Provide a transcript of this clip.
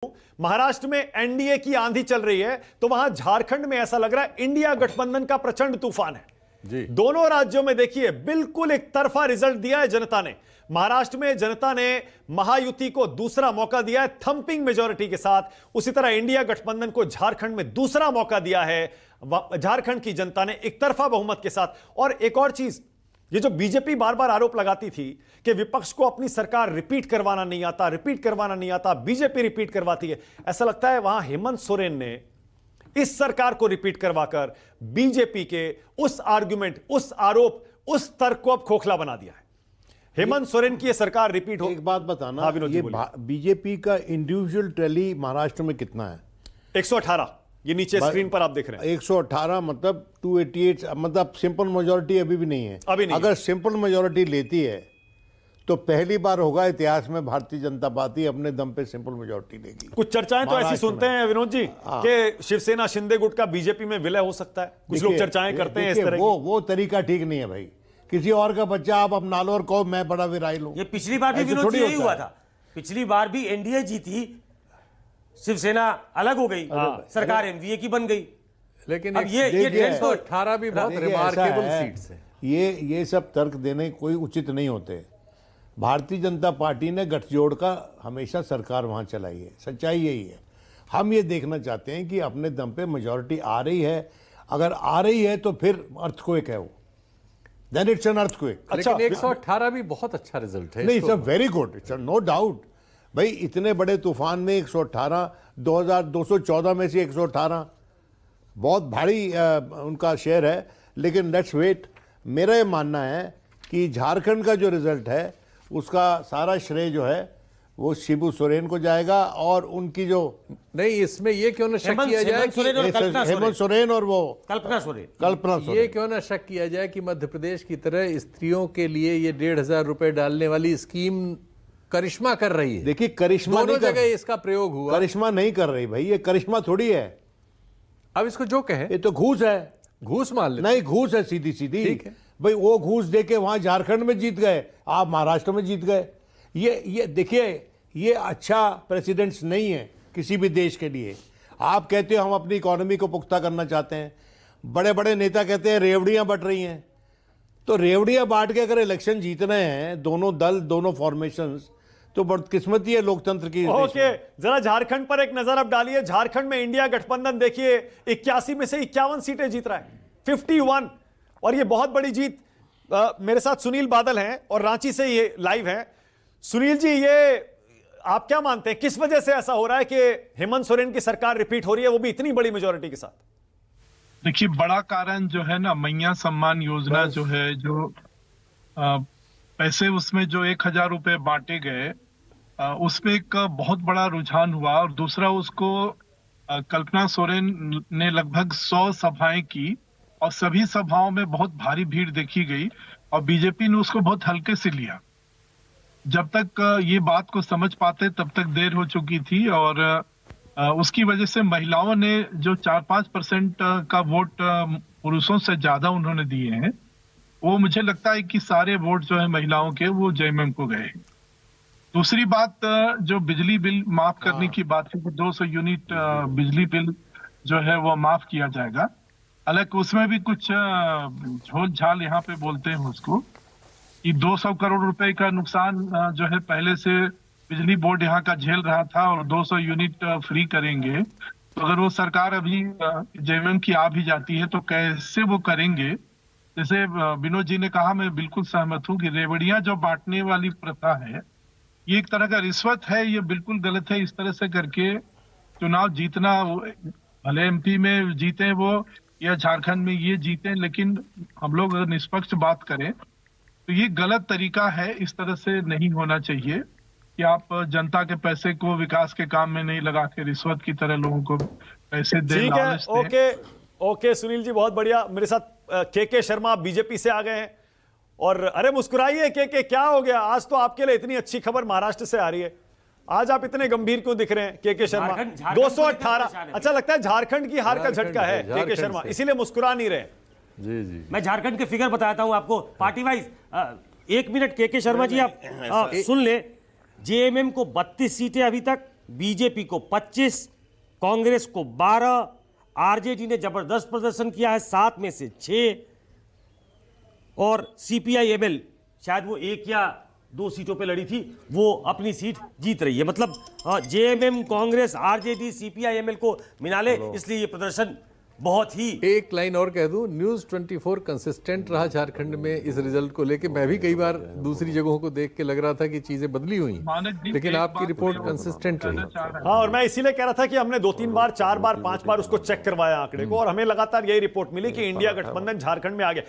महाराष्ट्र में एनडीए की आंधी चल रही है तो वहां झारखंड में ऐसा लग रहा है इंडिया गठबंधन का प्रचंड तूफान है जी। दोनों राज्यों में देखिए बिल्कुल एक तरफा रिजल्ट दिया है जनता ने। महाराष्ट्र में जनता ने महायुति को दूसरा मौका दिया है थंपिंग मेजॉरिटी के साथ, उसी तरह इंडिया गठबंधन को झारखंड में दूसरा मौका दिया है झारखंड की जनता ने एक तरफा बहुमत के साथ। और एक और चीज, ये जो बीजेपी बार बार आरोप लगाती थी कि विपक्ष को अपनी सरकार रिपीट करवाना नहीं आता, बीजेपी रिपीट करवाती है, ऐसा लगता है वहां हेमंत सोरेन ने इस सरकार को रिपीट करवाकर बीजेपी के उस आर्गुमेंट, उस आरोप, उस तर्क को अब खोखला बना दिया है। हेमंत सोरेन की यह सरकार रिपीट हो। एक बात बताना, हाँ, ये बीजेपी का इंडिविजुअल टैली महाराष्ट्र में कितना है? 118। ये नीचे स्क्रीन पर आप देख रहे हैं 118, मतलब 288, मतलब सिंपल मेजॉरिटी अभी भी नहीं है। अभी नहीं। अगर सिंपल मेजॉरिटी लेती है तो पहली बार होगा इतिहास में भारतीय जनता पार्टी अपने दम पे सिंपल मेजॉरिटी लेगी। कुछ चर्चाएं तो ऐसी सुनते हैं विनोद जी कि शिवसेना शिंदे गुट का बीजेपी में विलय हो सकता है, कुछ लोग चर्चाएं करते हैं इस तरह। वो तरीका ठीक नहीं है भाई। किसी और का बच्चा आप अपना लो और कहो मैं बड़ा विराइल हूं। ये पिछली बार भी विनोद जी यही हुआ था। पिछली बार भी एनडीए जीती, शिवसेना अलग हो गई, सरकार एमवीए की बन गई। लेकिन अब ये 118 भी बहुत रिमार्केबल सीट्स है। ये सब तर्क देने कोई उचित नहीं होते। भारतीय जनता पार्टी ने गठजोड़ का हमेशा सरकार वहां चलाई है, सच्चाई यही है। हम ये देखना चाहते हैं कि अपने दम पे मेजॉरिटी आ रही है, अगर आ रही है तो फिर अर्थक्वेक है वो, देन इट्स एन अर्थक्वेक। अच्छा, 118 भी बहुत अच्छा रिजल्ट है। नहीं, it's a very good, it's no doubt. भाई इतने बड़े तूफान में 118, 2214 में से 118 बहुत भारी उनका शेयर है। लेकिन लेट्स वेट। मेरा ये मानना है कि झारखंड का जो रिजल्ट है उसका सारा श्रेय जो है वो शिबू सोरेन को जाएगा। और उनकी जो नहीं, इसमें ये क्यों ना शक किया जाए कि हेमंत सोरेन और वो कल्पना सोरेन, ये क्यों ना शक किया जाए कि मध्य प्रदेश की तरह स्त्रियों के लिए ये 1,500 रुपए डालने वाली स्कीम करिश्मा कर रही है। देखिए, करिश्मा दोनों जगह इसका प्रयोग हुआ। करिश्मा नहीं कर रही भाई, ये करिश्मा थोड़ी है। अब इसको जो कहे, ये तो घूस है। घूस मान ले। नहीं, घूस है सीधी सीधी। ठीक है भाई, वो घूस देके वहां झारखंड में जीत गए, आप महाराष्ट्र में जीत गए। ये देखिए, ये अच्छा प्रेसिडेंट्स नहीं है किसी भी देश के लिए। आप कहते हो हम अपनी इकोनॉमी को पुख्ता करना चाहते हैं, बड़े बड़े नेता कहते हैं रेवड़ियां बट रही हैं। तो रेवड़ियां बांट के अगर इलेक्शन जीतने हैं दोनों दल, दोनों फॉर्मेशंस, तो बदकिस्मती है लोकतंत्र की। ओके, जरा झारखंड पर एक नजर अब डालिए। झारखंड में इंडिया गठबंधन देखिए 81 में से 51 सीटें जीत रहा है, 51, और ये बहुत बड़ी जीत। मेरे साथ सुनील बादल हैं और रांची से ये लाइव हैं। सुनील जी, ये आप क्या मानते हैं, किस वजह से ऐसा हो रहा है कि हेमंत सोरेन की सरकार रिपीट हो रही है, वो भी इतनी बड़ी मेजॉरिटी के साथ? देखिए, बड़ा कारण जो है ना, मैया सम्मान योजना जो है, जो पैसे उसमें जो 1,000 रुपए बांटे गए, उसमें एक बहुत बड़ा रुझान हुआ। और दूसरा, उसको कल्पना सोरेन ने लगभग 100 सभाएं की और सभी सभाओं में बहुत भारी भीड़ देखी गई और बीजेपी ने उसको बहुत हल्के से लिया। जब तक ये बात को समझ पाते तब तक देर हो चुकी थी। और उसकी वजह से महिलाओं ने जो 4-5% का वोट पुरुषों से ज्यादा उन्होंने दिए हैं, वो मुझे लगता है कि सारे वोट जो है महिलाओं के वो जेएमएम को गए। दूसरी बात, जो बिजली बिल माफ करने की बात है, 200 यूनिट बिजली बिल जो है वो माफ किया जाएगा। हालांकि उसमें भी कुछ झोल झाल यहाँ पे बोलते हैं उसको, कि 200 करोड़ रुपए का नुकसान जो है पहले से बिजली बोर्ड यहाँ का झेल रहा था और 200 यूनिट फ्री करेंगे। तो अगर वो सरकार अभी जेएमएम की आ भी जाती है तो कैसे वो करेंगे? जैसे विनोद जी ने कहा, मैं बिल्कुल सहमत हूँ कि रेवड़ियां जो बांटने वाली प्रथा है, ये एक तरह का रिश्वत है, ये बिल्कुल गलत है। इस तरह से करके चुनाव जीतना, भले एमपी में जीते वो या झारखंड में ये जीते, लेकिन हम लोग अगर निष्पक्ष बात करें तो ये गलत तरीका है। इस तरह से नहीं होना चाहिए कि आप जनता के पैसे को विकास के काम में नहीं लगा के रिश्वत की तरह लोगों को पैसे दे। ठीक है, ओके सुनील जी, बहुत बढ़िया। मेरे साथ के शर्मा बीजेपी से आ गए हैं। और अरे मुस्कुराइए के क्या हो गया? आज तो आपके लिए इतनी अच्छी खबर महाराष्ट्र से आ रही है, आज आप इतने गंभीर क्यों दिख रहे हैं के शर्मा? 218। अच्छा, लगता है झारखंड की हार का झटका है के शर्मा, इसीलिए मुस्कुरा नहीं रहे। जी जी, मैं झारखंड के फिगर बताता हूं आपको पार्टी वाइज। 1 मिनट के शर्मा जी, आप सुन ले। जेएमएम को 32 सीटें अभी तक बीजेपी को 25, कांग्रेस को 12, आरजेडी ने जबरदस्त प्रदर्शन किया है 7 में से 6, और सीपीआई-एमएल शायद वो 1 या 2 सीटों पे लड़ी थी, वो अपनी सीट जीत रही है। मतलब जेएमएम, कांग्रेस, आरजेडी, सीपीआई-एमएल को मिला ले, इसलिए ये प्रदर्शन बहुत ही। एक लाइन और कह दूं, न्यूज़ 24 कंसिस्टेंट रहा झारखंड में इस रिजल्ट को लेके। मैं भी कई बार दूसरी जगहों को देख के लग रहा था कि चीजें बदली हुई, लेकिन आपकी रिपोर्ट कंसिस्टेंट रही। हाँ, और मैं इसीलिए कह रहा था कि हमने 2-3 बार, 4 बार, 5 बार उसको चेक करवाया आंकड़े को, और हमें लगातार यही रिपोर्ट मिली कि इंडिया गठबंधन झारखंड में आ गया।